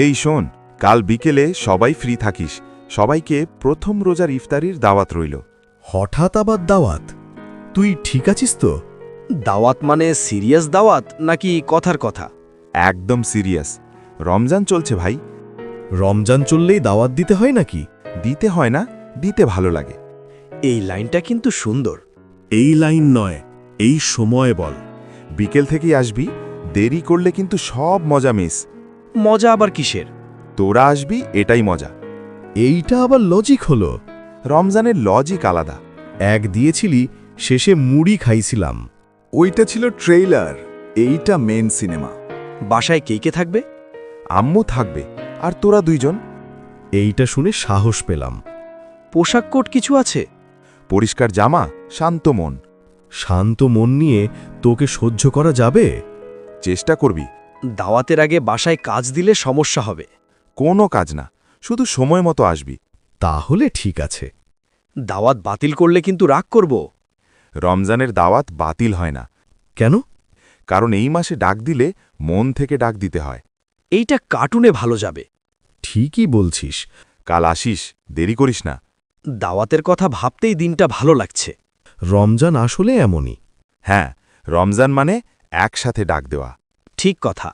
এই শোন, কাল বিকেলে সবাই ফ্রি থাকিস। সবাইকে প্রথম রোজার ইফতারির দাওয়াত রইল। হঠাৎ আবার দাওয়াত? তুই ঠিক আছিস তো? দাওয়াত মানে সিরিয়াস দাওয়াত নাকি কথার কথা? একদম সিরিয়াস। রমজান চলছে ভাই। রমজান চললেই দাওয়াত দিতে হয় নাকি? দিতে হয় না, দিতে ভালো লাগে। এই লাইনটা কিন্তু সুন্দর। এই লাইন নয়, এই সময় বল। বিকেল থেকেই আসবি, দেরি করলে কিন্তু সব মজা মিস। মজা আবার কিসের? তোরা আসবি, এটাই মজা। এইটা আবার লজিক হলো। রমজানের লজিক আলাদা। এক দিয়েছিলি, শেষে মুড়ি খাইছিলাম। ওইটা ছিল ট্রেইলার, এইটা মেন সিনেমা। বাসায় কে কে থাকবে? আম্মু থাকবে, আর তোরা দুইজন। এইটা শুনে সাহস পেলাম। পোশাক কোট কিছু আছে? পরিষ্কার জামা, শান্ত মন। শান্ত মন নিয়ে তোকে সহ্য করা যাবে? চেষ্টা করবি। দাওয়াতের আগে বাসায় কাজ দিলে সমস্যা হবে। কোনো কাজ না, শুধু সময় মতো আসবি। তাহলে ঠিক আছে। দাওয়াত বাতিল করলে কিন্তু রাগ করব। রমজানের দাওয়াত বাতিল হয় না, কেন? কারণ এই মাসে ডাক দিলে মন থেকে ডাক দিতে হয়। এইটা কার্টুনে ভালো যাবে। ঠিকই বলছিস। কাল আসিস, দেরি করিস না। দাওয়াতের কথা ভাবতেই দিনটা ভালো লাগছে। রমজান আসলে এমনই। হ্যাঁ, রমজান মানে একসাথে ডাক দেওয়া। ঠিক কথা।